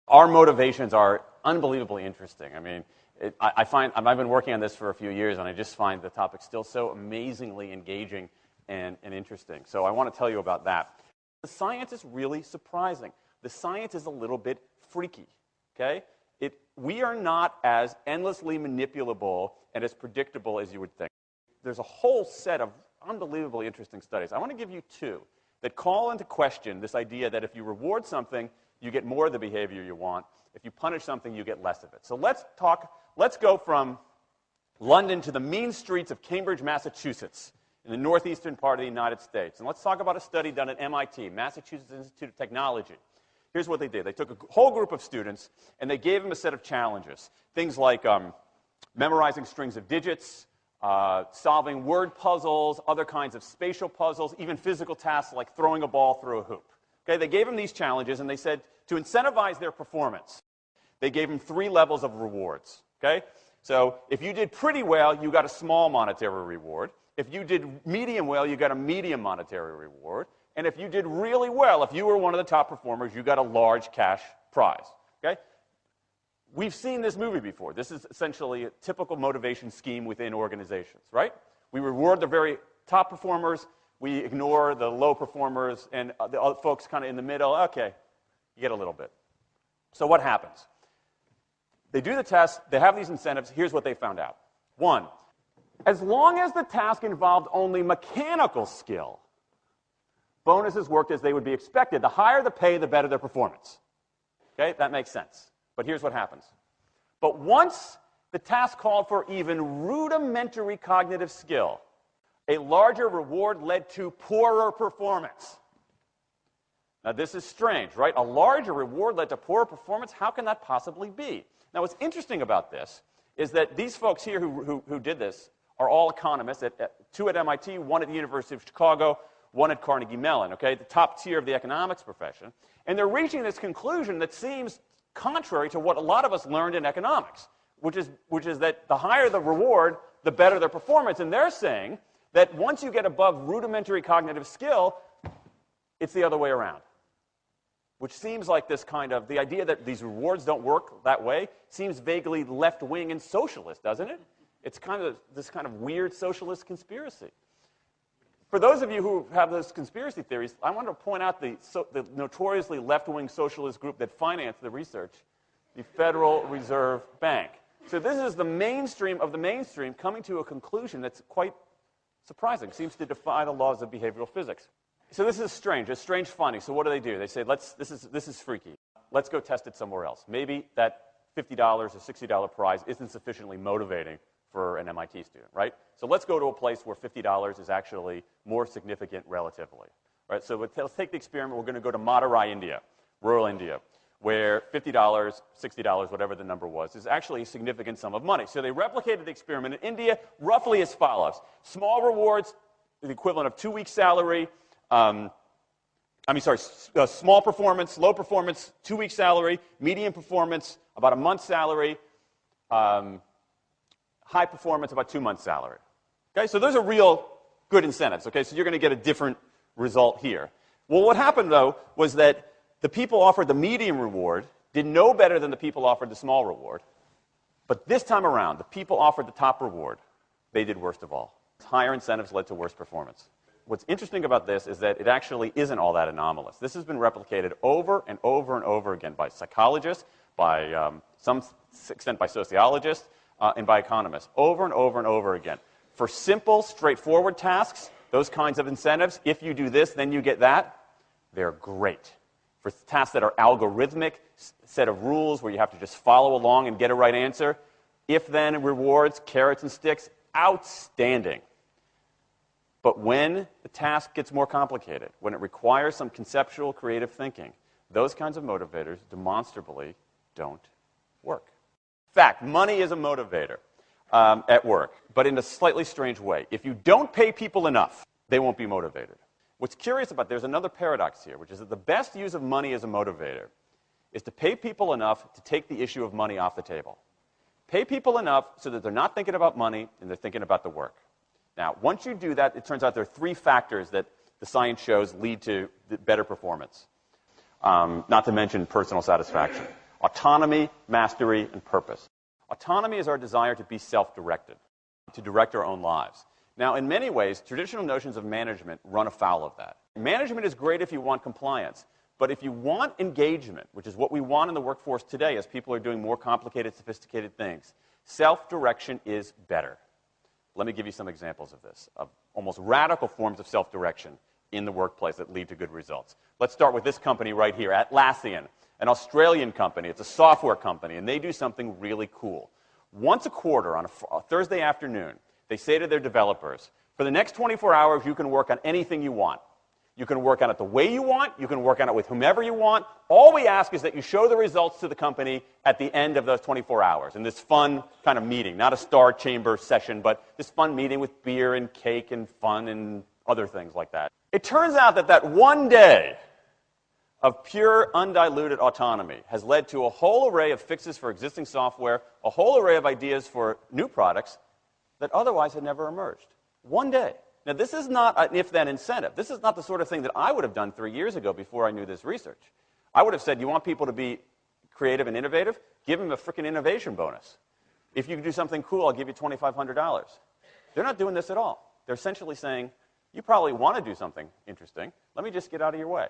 Our motivations are unbelievably interesting. I mean, I've been working on this for a few years, and I just find the topic still so amazingly engaging and interesting. So I want to tell you about that. The science is really surprising. The science is a little bit freaky, okay? We are not as endlessly manipulable and as predictable as you would think. There's a whole set of unbelievably interesting studies. I want to give you two that call into question this idea that if you reward something, you get more of the behavior you want. If you punish something, you get less of it. So let's go from London to the mean streets of Cambridge, Massachusetts, in the northeastern part of the United States. And let's talk about a study done at MIT, Massachusetts Institute of Technology. Here's what they did. They took a whole group of students, and they gave them a set of challenges. Things like memorizing strings of digits, solving word puzzles, other kinds of spatial puzzles, even physical tasks like throwing a ball through a hoop. Okay, they gave them these challenges, and they said to incentivize their performance, they gave them 3 levels of rewards. Okay? So if you did pretty well, you got a small monetary reward. If you did medium well, you got a medium monetary reward. And if you did really well, if you were one of the top performers, you got a large cash prize. Okay? We've seen this movie before. This is essentially a typical motivation scheme within organizations, right? We reward the very top performers, we ignore the low performers, and the other folks kind of in the middle. Okay, you get a little bit. So what happens? They do the test, they have these incentives. Here's what they found out. 1, as long as the task involved only mechanical skill, bonuses worked as they would be expected. The higher the pay, the better their performance. Okay, that makes sense. But here's what happens. But once the task called for even rudimentary cognitive skill, a larger reward led to poorer performance. Now, this is strange, right? A larger reward led to poorer performance? How can that possibly be? Now, what's interesting about this is that these folks here who did this are all economists, 2 at MIT, 1 at the University of Chicago, 1 at Carnegie Mellon, okay, the top tier of the economics profession. And they're reaching this conclusion that seems contrary to what a lot of us learned in economics, which is that the higher the reward, the better their performance. And they're saying that once you get above rudimentary cognitive skill, it's the other way around. Which seems like this kind of, the idea that these rewards don't work that way seems vaguely left-wing and socialist, doesn't it? It's kind of this kind of weird socialist conspiracy. For those of you who have those conspiracy theories, I want to point out the notoriously left-wing socialist group that financed the research, the Federal Reserve Bank. So this is the mainstream of the mainstream coming to a conclusion that's quite surprising, seems to defy the laws of behavioral physics. So this is strange. It's strange finding. So what do? They say, this is freaky. Let's go test it somewhere else. Maybe that $50 or $60 prize isn't sufficiently motivating for an MIT student, right? So let's go to a place where $50 is actually more significant relatively, right? So let's take the experiment. We're going to go to Madurai, India, rural India, where $50, $60, whatever the number was, is actually a significant sum of money. So they replicated the experiment in India roughly as follows. Small rewards, the equivalent of 2 weeks' salary. Small performance, low performance, 2 weeks' salary. Medium performance, about a month's salary. High performance, about 2 months' salary. Okay, so those are real good incentives. Okay, so you're going to get a different result here. Well, what happened, though, was that the people offered the medium reward did no better than the people offered the small reward. But this time around, the people offered the top reward. They did worst of all. Higher incentives led to worse performance. What's interesting about this is that it actually isn't all that anomalous. This has been replicated over and over and over again by psychologists, by some extent by sociologists, and by economists, over and over and over again. For simple, straightforward tasks, those kinds of incentives, if you do this, then you get that, they're great. For tasks that are algorithmic, set of rules where you have to just follow along and get a right answer, if-then rewards, carrots and sticks, outstanding. But when the task gets more complicated, when it requires some conceptual, creative thinking, those kinds of motivators demonstrably don't work. In fact, money is a motivator at work, but in a slightly strange way. If you don't pay people enough, they won't be motivated. What's curious about, there's another paradox here, which is that the best use of money as a motivator is to pay people enough to take the issue of money off the table. Pay people enough so that they're not thinking about money and they're thinking about the work. Now, once you do that, it turns out there are 3 factors that the science shows lead to better performance, not to mention personal satisfaction. Autonomy, mastery, and purpose. Autonomy is our desire to be self-directed, to direct our own lives. Now, in many ways, traditional notions of management run afoul of that. Management is great if you want compliance, but if you want engagement, which is what we want in the workforce today as people are doing more complicated, sophisticated things, self-direction is better. Let me give you some examples of this, of almost radical forms of self-direction in the workplace that lead to good results. Let's start with this company right here, Atlassian, an Australian company. It's a software company, and they do something really cool. Once a quarter, on a Thursday afternoon, they say to their developers, for the next 24 hours, you can work on anything you want. You can work on it the way you want. You can work on it with whomever you want. All we ask is that you show the results to the company at the end of those 24 hours in this fun kind of meeting, not a star chamber session, but this fun meeting with beer and cake and fun and other things like that. It turns out that that one day of pure, undiluted autonomy has led to a whole array of fixes for existing software, a whole array of ideas for new products that otherwise had never emerged. One day. Now, this is not an if-then incentive. This is not the sort of thing that I would have done 3 years ago before I knew this research. I would have said, you want people to be creative and innovative? Give them a frickin' innovation bonus. If you can do something cool, I'll give you $2,500. They're not doing this at all. They're essentially saying, you probably want to do something interesting. Let me just get out of your way.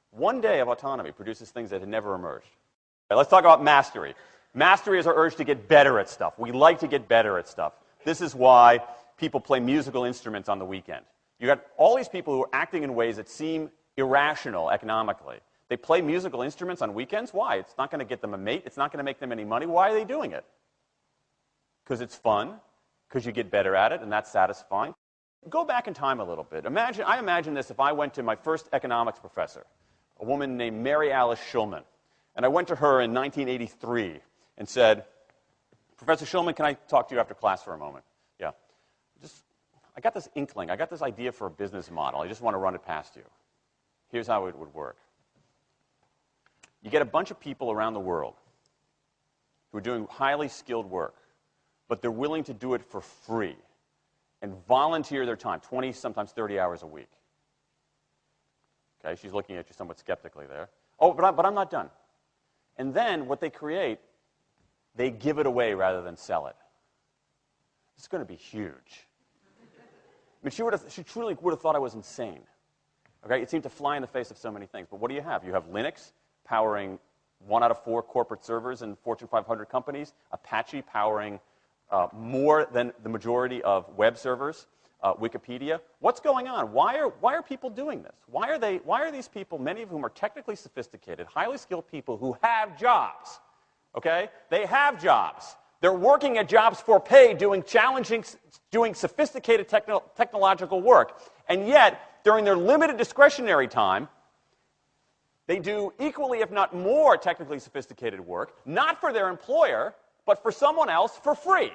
One day of autonomy produces things that had never emerged. Right, let's talk about mastery. Mastery is our urge to get better at stuff. We like to get better at stuff. This is why people play musical instruments on the weekend. You got all these people who are acting in ways that seem irrational economically. They play musical instruments on weekends. Why? It's not going to get them a mate. It's not going to make them any money. Why are they doing it? Because it's fun, because you get better at it, and that's satisfying. Go back in time a little bit. I imagine this if I went to my first economics professor, a woman named Mary Alice Schulman, and I went to her in 1983 and said, Professor Schulman, can I talk to you after class for a moment? Yeah. I got this inkling. I got this idea for a business model. I just want to run it past you. Here's how it would work. You get a bunch of people around the world who are doing highly skilled work, but they're willing to do it for free and volunteer their time, 20, sometimes 30 hours a week. Okay, she's looking at you somewhat skeptically there. Oh, but I'm not done. And then what they create, they give it away rather than sell it. It's going to be huge. I mean, she truly would have thought I was insane. Okay, it seemed to fly in the face of so many things. But what do you have? You have Linux powering 1 out of 4 corporate servers in Fortune 500 companies, Apache powering more than the majority of web servers, Wikipedia. What's going on? Why are people doing this? Why are these people, many of whom are technically sophisticated, highly skilled people who have jobs? Okay, they have jobs. They're working at jobs for pay, doing sophisticated technological work. And yet, during their limited discretionary time, they do equally, if not more, technically sophisticated work, not for their employer, but for someone else for free.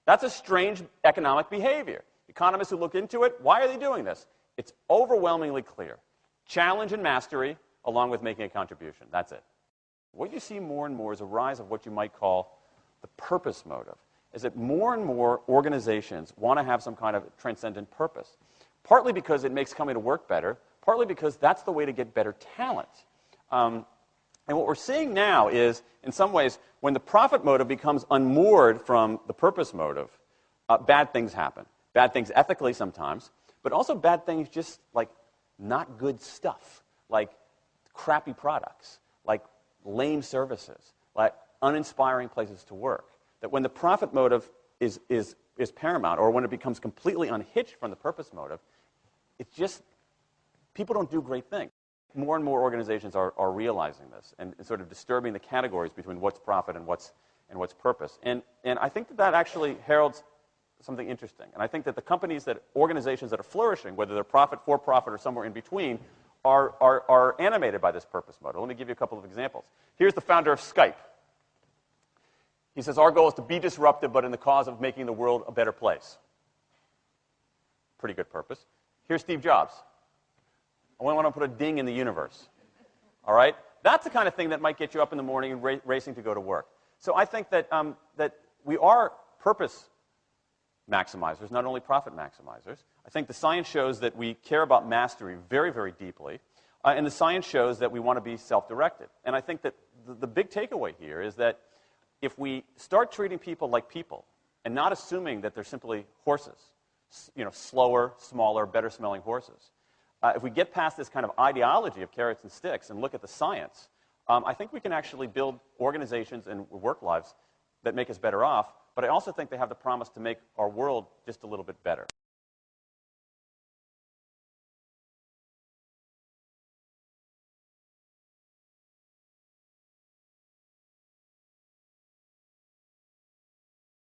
That's a strange economic behavior. Economists who look into it, why are they doing this? It's overwhelmingly clear. Challenge and mastery, along with making a contribution. That's it. What you see more and more is a rise of what you might call the purpose motive, is that more and more organizations want to have some kind of transcendent purpose, partly because it makes coming to work better, partly because that's the way to get better talent. And what we're seeing now is, in some ways, when the profit motive becomes unmoored from the purpose motive, bad things happen. Bad things ethically sometimes, but also bad things just like not good stuff, like crappy products, like lame services, like uninspiring places to work. That when the profit motive is paramount, or when it becomes completely unhitched from the purpose motive, it's just, people don't do great things. More and more organizations are realizing this and sort of disturbing the categories between what's profit and what's purpose. And I think that actually heralds something interesting. And I think that the organizations that are flourishing, whether they're profit, for-profit, or somewhere in between, are animated by this purpose motive. Let me give you a couple of examples. Here's the founder of Skype. He says, our goal is to be disruptive, but in the cause of making the world a better place. Pretty good purpose. Here's Steve Jobs. I want to put a ding in the universe. All right? That's the kind of thing that might get you up in the morning and racing to go to work. So I think that we are purpose maximizers, not only profit maximizers. I think the science shows that we care about mastery very, very deeply. And the science shows that we want to be self-directed. And I think that the big takeaway here is that if we start treating people like people and not assuming that they're simply horses, slower, smaller, better-smelling horses, if we get past this kind of ideology of carrots and sticks and look at the science, I think we can actually build organizations and work lives that make us better off, but I also think they have the promise to make our world just a little bit better.